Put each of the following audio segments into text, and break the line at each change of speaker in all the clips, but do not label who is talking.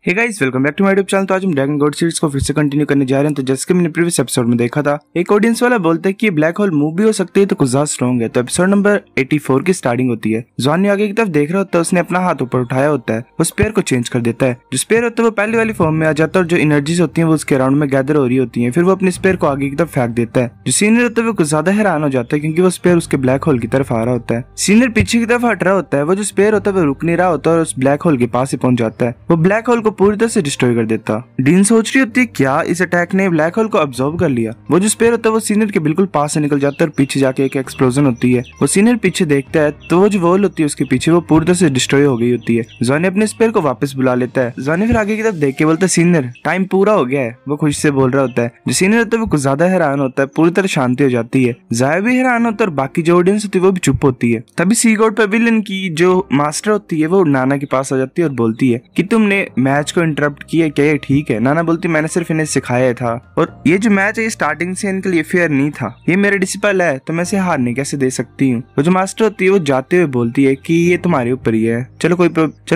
Hey guys, welcome back to my YouTube channel. तो आज हम ड्रैगन गॉड सीरीज को फिर से कंटिन्यू करने जा रहे हैं। तो जैसे कि मैंने प्रीवियस एपिसोड में देखा था, एक ऑडियंस वाला बोलता है कि ब्लैक होल मूव भी हो सकती है तो कुछ ज्यादा स्ट्रॉन्ग है। तो एपिसोड नंबर 84 की स्टार्टिंग होती है। जॉनी आगे की तरफ देख रहा होता है, उसने अपना हाथ ऊपर उठाया होता है, वो स्पेयर को चेंज कर देता है। जो स्पेयर होता है वो पहले वाली फॉर्म में आ जाता है और जो एनर्जीज होती है वो उसके अराउंड में गैदर हो रही होती है। फिर वो अपने स्पेयर को आगे की तरफ फेंक देता है। जो सीनियर होता है वो कुछ ज्यादा हैरान हो जाता है क्योंकि वो स्पेयर उसके ब्लैक होल की तरफ आ रहा होता है। सीनियर पीछे की तरफ हट रहा होता है, वो जो स्पेयर होता है वो रुक नहीं रहा होता और उस ब्लैक होल के पास ही पहुंच जाता है। वो ब्लैक होल को पूरी तरह से डिस्ट्रॉय कर देता। डीन सोच रही होती है क्या इस अटैक ने ब्लैक होल को अब्सॉर्ब कर लिया। वो जो स्पेयर होता है वो सीनियर के बिल्कुल पास से निकल जाता है और पीछे जाके एक एक्सप्लोजन होती है। वो सीनियर पीछे देखता है तो वो जो वॉल होती है उसके पीछे वो पूरी तरह से डिस्ट्रॉय हो गई होती है। जॉनी अपने स्पेयर को वापस बुला लेता है। जॉनी फिर आगे की तरफ देख के बोलता है सीनियर टाइम पूरा हो गया है। वो खुशी से बोल रहा होता है। जो सीनियर होता है वो कुछ ज्यादा हैरान होता है, पूरी तरह शांति हो जाती है। जाया भी हैरान होता है और बाकी जो ऑडियंस होती है वो भी चुप होती है। तभी सी गॉड पेविलियन की जो मास्टर होती है वो नाना के पास आ जाती है और बोलती है कि तुमने मैच को इंटरप्ट किया, क्या ये ठीक है? नाना बोलती मैंने सिर्फ इन्हें सिखाया था और ये जो मैच है ये स्टार्टिंग से इनके लिए फेयर नहीं था। ये मेरा डिसिपल है तो मैं इसे हारने कैसे दे सकती हूँ। वो जो मास्टर होती है वो जाते हुए बोलती है कि ये तुम्हारे ऊपर ही है। चलो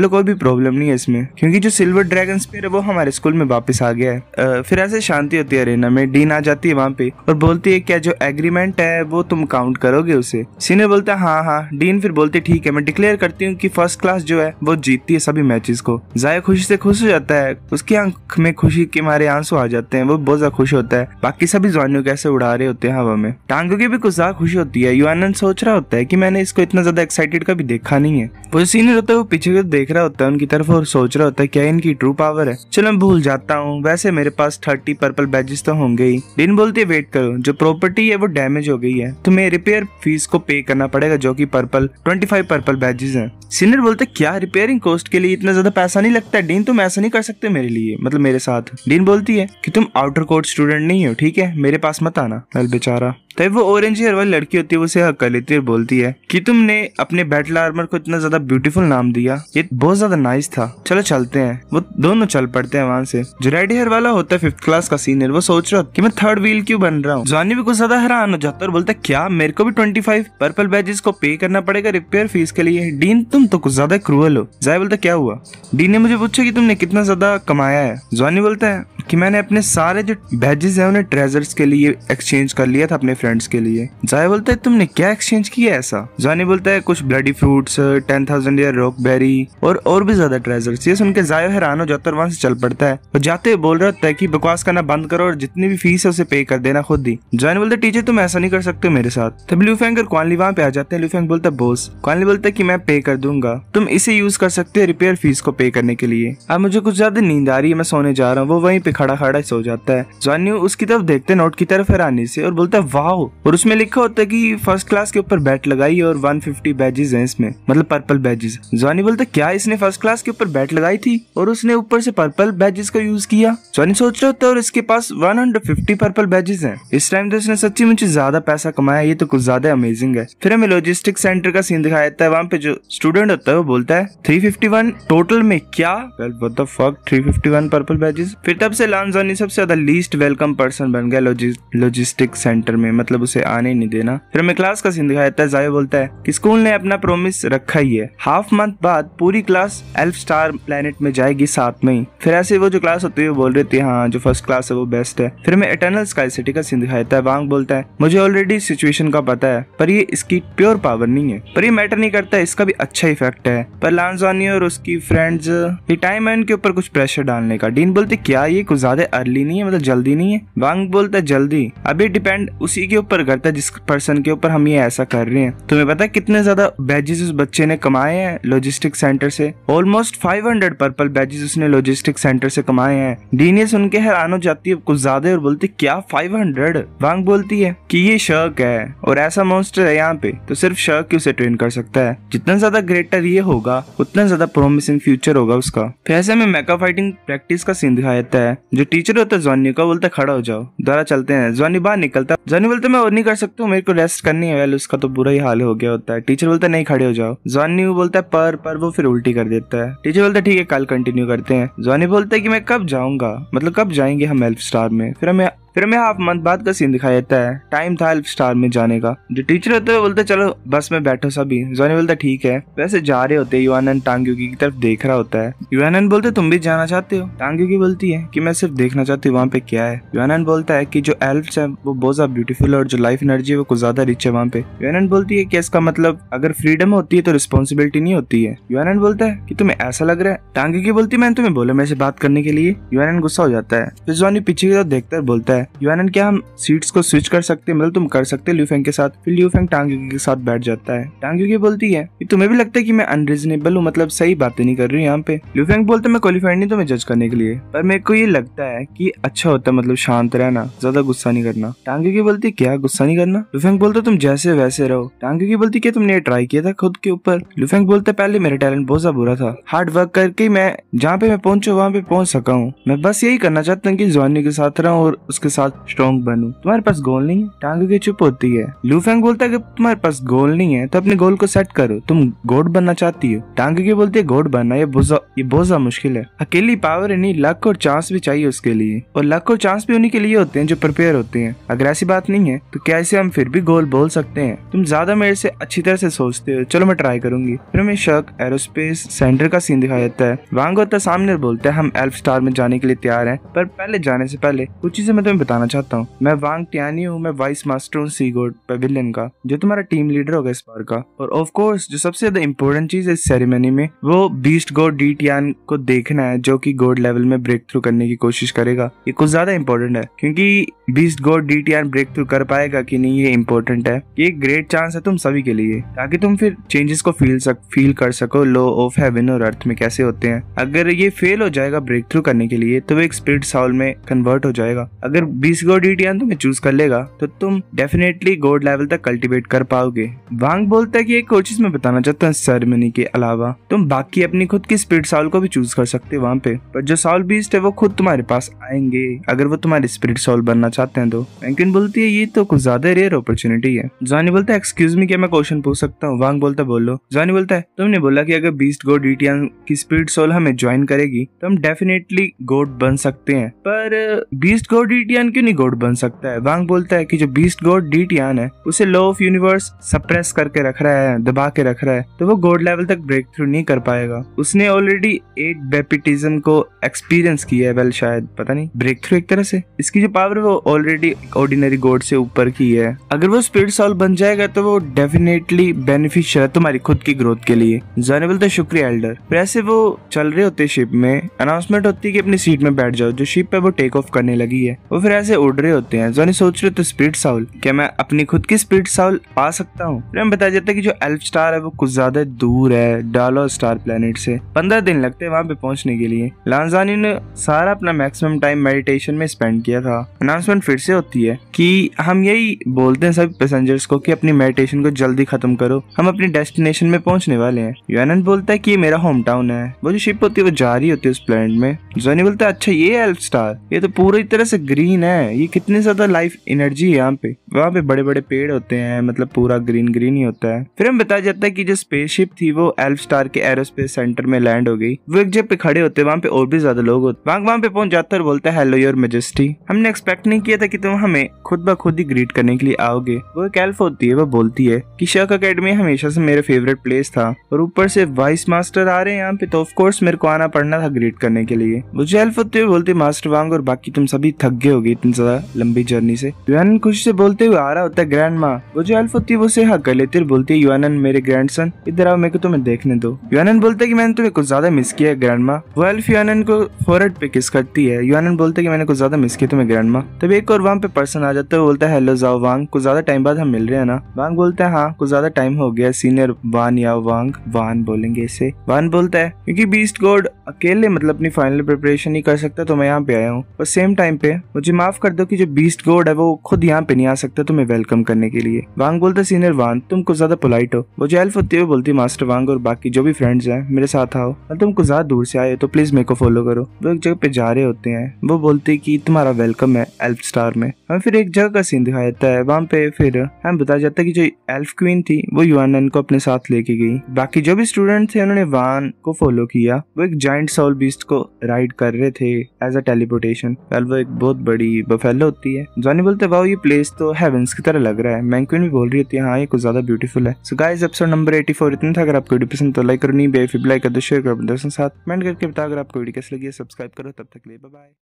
कोई भी प्रॉब्लम नहीं है इसमें, क्योंकि जो सिल्वर ड्रैगन स्पेयर है वो हमारे स्कूल में वापस आ गया है। फिर ऐसे शांति होती है अरेना में। डीन आ जाती है वहाँ पे और बोलती है क्या जो एग्रीमेंट है वो तुम काउंट करोगे उसे? सीनियर बोलता है हाँ। डीन फिर बोलती है ठीक है, मैं डिक्लेयर करती हूँ कि फर्स्ट क्लास जो है वो जीतती है सभी मैचेस को। जाया खुशी से खुश हो जाता है, उसकी आंख में खुशी के मारे आंसू आ जाते हैं। वो बहुत ज्यादा खुश होता है। बाकी सभी जॉनी कैसे उड़ा रहे होते हैं हवा में। टांगो की भी कुछ ज्यादा खुशी होती है। युआनन सोच रहा होता है कि मैंने इसको इतना ज्यादा एक्साइटेड कभी देखा नहीं है। वो सीनियर होता है वो पीछे को देख रहा होता है उनकी तरफ और सोच रहा होता है क्या इनकी ट्रू पावर है। चलो मैं भूल जाता हूँ, वैसे मेरे पास 30 पर्पल बैजेस तो होंगे ही। डिन बोलती है वेट करो, जो प्रॉपर्टी है वो डैमेज हो गई है, तुम्हें रिपेयर फीस को पे करना पड़ेगा जो कि 25 पर्पल बैजेस हैं। सीनियर बोलते क्या रिपेयरिंग कॉस्ट के लिए इतना ज्यादा पैसा नहीं लगता? डीन तुम ऐसा नहीं कर सकते मेरे लिए, मतलब मेरे साथ। डीन बोलती है कि तुम आउटर कोर्ट स्टूडेंट नहीं हो, ठीक है, मेरे पास मत आना। वेल बेचारा। तब वो ऑरेंज हेयर वाली लड़की होती है वो उसे हक कर लेती है और बोलती है कि तुमने अपने बैटल आर्मर को इतना ज्यादा ब्यूटीफुल नाम दिया, ये बहुत ज्यादा नाइस था, चलो चलते हैं। वो दोनों चल पड़ते हैं वहाँ से। जो रेड हेयर वाला होता है 5th क्लास का सीनियर, वो सोच रहा कि मैं थर्ड व्हील क्यों बन रहा हूँ। जॉनी भी कुछ ज्यादा हैरान हो जाता है और बोलता है क्या मेरे को भी 25 पर्पल बैजेस को पे करना पड़ेगा रिपेयर फीस के लिए? डीन तुम तो कुछ ज्यादा क्रूअल हो। जाया बोलता क्या हुआ? डीन ने मुझे पूछा कि तुमने कितना ज्यादा कमाया है। जॉनी बोलता है कि मैंने अपने सारे जो बैजेस है उन्हें ट्रेजर्स के लिए एक्सचेंज कर लिया था अपने फ्रेंड्स के लिए। जाया बोलता है तुमने क्या एक्सचेंज किया ऐसा? जॉनी बोलता है कुछ bloody fruits, 10,000 year rock berry और भी ज्यादा ट्रेजर्स। ये सुन के जाया हैरान हो जाता है और वहां से चल पड़ता है। और जाते हुए बोल रहा होता है कि बकवास करना बंद करो और जितनी भी फीस है उसे पे कर देना खुद ही। जॉनी बोलता है टीचर तुम ऐसा नहीं कर सकते मेरे साथ। तब ल्यूफेंग और क्वानली वहाँ पे आ जाते हैं। ल्यूफेंग बोलता है बॉस। क्वानली बोलता है कि मैं पे कर दूंगा, तुम इसे यूज कर सकते हो रिपेयर फीस को पे करने के लिए। अब मुझे कुछ ज्यादा नींद आ रही है, मैं सोने जा रहा हूँ। वो वहीं पे खड़ा खड़ा सो जाता है। जॉनी उसकी तरफ देखते नोट की तरफ हैरानी से और बोलता है वाओ, और उसमें लिखा होता है कि फर्स्ट क्लास के ऊपर बैट लगाई और 150 बैजेस हैं इसमें, मतलब पर्पल बैजेस। जॉनी बोलता है क्या इसने फर्स्ट क्लास के ऊपर बैट लगाई थी और उसने ऊपर से पर्पल बैजेस को यूज किया? जॉनी सोच रहा होता है और इसके पास 150 पर्पल बैजेस हैं। इस टाइम तो इसने सच्ची मुझे ज्यादा पैसा कमाया, ये तो कुछ ज्यादा अमेजिंग है। फिर हमें लॉजिस्टिक सेंटर का सीन दिखाया जाता है। वहाँ पे जो स्टूडेंट होता है वो बोलता है 351 टोटल में क्या? What the fuck, 351 purple badges. फिर तब से लान जॉनी सबसे ज्यादा लीस्ट वेलकम पर्सन बन गया लॉजिस्टिक सेंटर में, मतलब उसे आने नहीं देना। फिर हमें क्लास का सीन दिखाया जाता है। जाया बोलता है कि स्कूल ने अपना प्रॉमिस रखा ही है, हाफ मंथ बाद पूरी क्लास एल्फ स्टार प्लेनेट में जाएगी साथ में ही। फिर ऐसे वो जो क्लास होती है वो बोल रही थी हाँ जो फर्स्ट क्लास है वो बेस्ट है। फिर हमें इटर्नल स्काई सिटी का सीन दिखाया जाता है। वांग बोलता है मुझे ऑलरेडी सिचुएशन का पता है पर ये इसकी प्योर पावर नहीं है, पर ये मैटर नहीं करता, इसका भी अच्छा इफेक्ट है। पर लांजॉनी और उसकी फ्रेंड्स ये टाइम है इनके ऊपर कुछ प्रेशर डालने का। डीन बोलते क्या ये कुछ ज्यादा अर्ली नहीं है, मतलब जल्दी नहीं है? वांग बोलता है जल्दी, अभी डिपेंड उसी के ऊपर करता है जिस पर्सन के ऊपर हम ये ऐसा कर रहे हैं। तुम्हें पता है कितने ज्यादा बैजेस उस बच्चे ने कमाए हैं लॉजिस्टिक सेंटर से? ऑलमोस्ट 500 पर्पल बैजेस उसने लॉजिस्टिक सेंटर से कमाए हैं। डीन ये सुन के हैरान हो जाती है कुछ ज्यादा और बोलती क्या 500? वांग बोलती है कि ये शर्क है और ऐसा मॉन्स्टर है यहाँ पे तो सिर्फ शर्क ही उसे ट्रेन कर सकता है। जितना ज्यादा ग्रेटर ये होगा उतना ज्यादा प्रॉमिसिंग फ्यूचर होगा उसका। फिर ऐसे में मेका फाइटिंग प्रैक्टिस का सीन दिखाया जाता है। जो टीचर होता है जॉनी का बोलता है खड़ा हो जाओ, दोबारा चलते हैं। जॉनी बाहर निकलता, जॉनी बोलता मैं और नहीं कर सकता हूँ, मेरे को रेस्ट करनी है। वेल उसका तो बुरा ही हाल हो गया होता है। टीचर बोलता है नहीं खड़े हो जाओ। जॉनी बोलता है पर वो फिर उल्टी कर देता है। टीचर बोलता है ठीक है कल कंटिन्यू करते हैं। जॉनी बोलता है कि मैं कब जाऊंगा, मतलब कब जाएंगे हम एल्फ स्टार में? फिर हमें फिर हमें हाफ मंथ बाद का सीन दिखाया जाता है। टाइम था एल्फ स्टार में जाने का। जो टीचर होते हैं बोलते चलो बस में बैठो सभी। जॉनी बोलता ठीक है। वैसे जा रहे होते युआनन टांग्यूकी की तरफ देख रहा होता है। युआनन बोलते तुम भी जाना चाहते हो? टांग्यूकी बोलती है कि मैं सिर्फ देखना चाहती हूँ वहाँ पे क्या है। युआनन बोलता है कि जो एल्फ्स है वो बहुत ज्यादा ब्यूटीफुल और जो लाइफ एनर्जी है वो कुछ ज्यादा रिच है वहाँ पे। युआनन बोलती है कि इसका मतलब अगर फ्रीडम होती है तो रिस्पॉन्सिबिलिटी नहीं होती है। युआनन बोलता है कि तुम्हें ऐसा लग रहा है। टांग्यूकी बोलती मैंने तुम्हें बोला मेरे से बात करने के लिए। युआनन गुस्सा हो जाता है। फिर जॉनी पीछे की तरफ देखकर बोलता है युआनन क्या हम सीट्स को स्विच कर सकते हैं? मतलब तुम कर सकते लिu फेंग के साथ। फिर लिu फेंग टांग्यूकी के साथ बैठ जाता है। टांग्यूकी बोलती है कि तुम्हें भी लगता है कि मैं अनरीजनेबल हूँ, मतलब सही बातें नहीं कर रही हूँ यहाँ पे। लिu फेंग बोलता है मैं क्वालिफाइड नहीं तुम्हें जज करने के लिए, पर मेरे को ये लगता है कि अच्छा होता है मतलब शांत रहना, ज्यादा गुस्सा नहीं करना। टांग्यूकी बोलती क्या गुस्सा नहीं करना? लिu फेंग बोलता तुम जैसे वैसे रहो। टांग्यूकी बोलती क्या तुमने ये ट्राई किया था खुद के ऊपर? लिu फेंग बोलता पहले मेरा टैलेंट बहुत ज्यादा बुरा था, हार्ड वर्क करके मैं जहाँ पे मैं पहुंचू वहाँ पे पहुंच सका हूँ। मैं बस यही करना चाहता हूँ कि जॉनी के साथ रहूं और उसके साथ स्ट्रॉन्ग बनूं। तुम्हारे पास गोल नहीं है? टांग्यूकी चुप होती है। लिu फेंग बोलता है कि तुम्हारे पास गोल नहीं है तो अपने गोल को सेट करो। तुम गॉड बनना चाहती हो? टांग्यूकी बोलती है गॉड बनना ये बहुत ज्यादा मुश्किल है। अकेली पावर है नहीं, लक और चांस भी चाहिए उसके लिए, और लक और चांस भी उन्हीं के लिए होते हैं जो प्रिपेयर होते हैं। अगर ऐसी बात नहीं है तो क्या इसे हम फिर भी गोल बोल सकते हैं? तुम ज्यादा मेरे से अच्छी तरह से सोचते हो, चलो मैं ट्राई करूंगी। फिर हमें शक एरोस्पेस सेंटर का सीन दिखाया जाता है। वांग होता सामने बोलते हैं हम एल्फ स्टार में जाने के लिए तैयार हैं, पर पहले जाने से पहले कुछ चीजें मैं तुम्हें बताना चाहता हूँ। मैं वांग टियानी हूँ, मैं वाइस मास्टर हूँ सी गॉड पेविलियन का, जो तुम्हारा टीम लीडर होगा इस बार का। और ऑफ कोर्स जो सबसे ज्यादा इंपॉर्टेंट चीज है इस सेरेमनी में वो बीस्ट गॉड डी टियान को देखना है, जो कि गॉड लेवल में ब्रेक थ्रू करने की कोशिश करेगा। ये कुछ ज्यादा इंपॉर्टेंट है क्योंकि बीस्ट गॉड डी टियान ब्रेक थ्रू कर पाएगा कि नहीं ये इंपॉर्टेंट है। ये एक ग्रेट चांस है तुम सभी के लिए, ताकि तुम फिर चेंजेस को फील कर सको लॉ ऑफ हेवन और अर्थ में कैसे होते हैं। अगर ये फेल हो जाएगा ब्रेक थ्रू करने के लिए तो वो एक स्पिरिट साउल में कन्वर्ट हो जाएगा। अगर बीस्ट गॉड डी टियान तुम्हें चूज कर लेगा तो तुम डेफिनेटली गॉड लेवल तक कल्टीवेट कर पाओगे। वांग बोलता है कि एक और चीज मैं बताना चाहता हूँ, सेरेमनी के अलावा तुम बाकी अपनी खुद की स्पिरिट साउल को भी चूज कर सकते हो वहाँ पे, पर जो साउल बीस्ट है वो खुद तुम्हारे पास आएंगे अगर वो तुम्हारे स्पिरिट साउल बनना चाहते हैं तो। वेंकिन बोलती है ये तो कुछ ज्यादा रेयर अपॉर्चुनिटी है। जॉनी बोलता है एक्सक्यूज मी क्या मैं क्वेश्चन पूछ सकता हूँ? वांग बोलता है बोलो। जॉनी बोलता है तुमने बोला कि अगर बीस्ट गॉड डी टियान की स्पिरिट सोल हमें ज्वाइन करेगी तो हम डेफिनेटली गॉड बन सकते हैं, पर बीस्ट गॉड डी टियान क्यों नहीं गॉड बन सकता है? वांग बोलता है कि जो बीस्ट गॉड डी टियान है उसे लॉ ऑफ यूनिवर्स सप्रेस करके रख रहा है, दबा के रख रहा है, तो वो गॉड लेवल तक ब्रेक थ्रू नहीं कर पाएगा। उसने ऑलरेडी 8 बैप्टिज्म को एक्सपीरियंस किया है, वेल शायद पता नहीं ब्रेक थ्रू एक तरह से। इसकी जो पावर है वो ऑलरेडी ऑर्डिनरी गॉड से ऊपर की है। अगर वो स्पिरिट सोल बन जाएगा तो वो डेफिनेटली बेनिफिशियल है तुम्हारी खुद की ग्रोथ के लिए। जॉनी बोलता है शुक्रिया एल्डर। फिर ऐसे वो चल रहे होते शिप में, अनाउंसमेंट होती है कि अपनी सीट में बैठ जाओ। जो शिप है वो टेक ऑफ करने लगी है। वो फिर ऐसे उड़ रहे होते हैं। जॉनी सोच रहे तो स्पिरिट साउल, क्या मैं अपनी खुद की स्पिरिट साउल पा सकता हूँ? फिर हमें बताया जाता है कि जो एल्फ स्टार है वो कुछ ज्यादा दूर है डालो स्टार प्लेनेट से। 15 दिन लगते हैं वहाँ पे पहुंचने के लिए। लांजानी ने सारा अपना मैक्सिमम टाइम मेडिटेशन में स्पेंड किया था। अनाउंसमेंट फिर से होती है कि हम यही बोलते हैं सभी पैसेंजर्स को कि अपनी मेडिटेशन को जल्दी खत्म करो, हम अपनी डेस्टिनेशन में पहुंचने वाले हैं। युआनन बोलता है कि ये मेरा होम टाउन है। वो जो शिप होती है वो जा रही होती है उस प्लेनेट में। जॉनी बोलता है अच्छा ये एल्फ स्टार, ये तो पूरी तरह से ग्रीन है, ये कितनी ज्यादा लाइफ एनर्जी है यहाँ पे। वहाँ पे बड़े बड़े पेड़ होते हैं, मतलब पूरा ग्रीन ग्रीन ही होता है। फिर हम बताया जाता है कि जो स्पेसशिप थी वो एल्फ स्टार के एरोस्पेस सेंटर में लैंड हो गई। वो एक जगह पे खड़े होते हैं, वहाँ पे और भी ज्यादा लोग होते। वहाँ पे पहुंच जाता है और बोलता है हेलो योर मैजेस्टी, हमने एक्सपेक्ट नहीं किया था कि तुम हमें खुद ब खुद ही ग्रीट करने के लिए आओगे। वो एक एल्फ होती है, वो बोलती है कि शक अकेडमी हमेशा से मेरा फेवरेट प्लेस था और ऊपर से वाइस मास्टर आ रहे हैं यहाँ पे, तो ऑफ कोर्स मेरे को आना पड़ना था ग्रीट करने के लिए। वो जो एल्फ होती है बोलती मास्टर वांग और बाकी तुम सभी थक गए होगे इतनी ज्यादा लंबी जर्नी से। युआनन खुशी से बोलते हुए आ रहा होता है ग्रैंड माँ। वो जो एल्फ होती है वो उसे हक कर लेती है, बोलती है युआनन मेरे ग्रैंडसन इधर आओ, मेरे को तुम्हें देखने दो। युआनन बोलता है कि मैंने तुम्हें कुछ ज्यादा मिस किया है ग्रैंड माँ। वो एल्फ युआनन को फोरहेड पे किस करती है। युआनन बोलता है कि मैंने कुछ ज्यादा मिस किया तुम्हें ग्रैंड माँ। तब एक और वहाँ पे पर्सन आ जाता है, बोलता है हेलो जाओ वांग, कुछ ज्यादा टाइम बाद हम मिल रहे हैं ना? वांग बोलता है हाँ कुछ ज्यादा टाइम हो गया सीनियर वान या वांग, वान बोलेंगे इसे। वान बोलता है क्योंकि बीस्ट गॉड अकेले मतलब अपनी फाइनल प्रिपरेशन नहीं कर सकता तो मैं यहाँ पे आया हूँ, और सेम टाइम पे मुझे माफ कर दो कि जो बीस्ट गॉड है वो खुद यहाँ पे नहीं आ सकता तुम्हें वेलकम करने के लिए। वांग बोलता है सीनियर वान तुम कुछ ज्यादा पोलाइट हो। वो जो एल्फ होती है वो बोलती है मास्टर वांग और बाकी जो भी फ्रेंड्स हैं मेरे साथ आओ, और तुम कुछ ज्यादा दूर से आए तो प्लीज मेरे को फॉलो करो। वो एक जगह पे जा रहे होते हैं। वो बोलते कि तुम्हारा वेलकम है एल्फ स्टार में। हमें फिर एक जगह का सीन दिखाया जाता है। वहाँ पे फिर हमें बताया जाता है कि जो एल्फ क्वीन थी वो युआनन को अपने साथ लेके गई। बाकी जो भी स्टूडेंट थे उन्होंने वान को फॉलो किया। वो एक जायंट सोल बीस्ट को राइड कर रहे थे एज अ टेलीपोर्टेशन। वो एक बहुत बड़ी बड़ी बफेलो होती है। जॉनी बोलते वाओ ये प्लेस तो हेवंस की तरह लग रहा है। मैंक्विन भी बोल रही होती है हाँ ये कुछ ज्यादा ब्यूटीफुल है। सो गाइस एपिसोड नंबर 84 इतना था। अगर आपको वीडियो पसंद तो लाइक करो, नहीं बेफिक लाइक कर दो, शेयर करो अपने दोस्तों के साथ, कमेंट करके बता अगर आपको वीडियो कैसी लगी है। सब्सक्राइब करो। तब तक के लिए बाय बाय।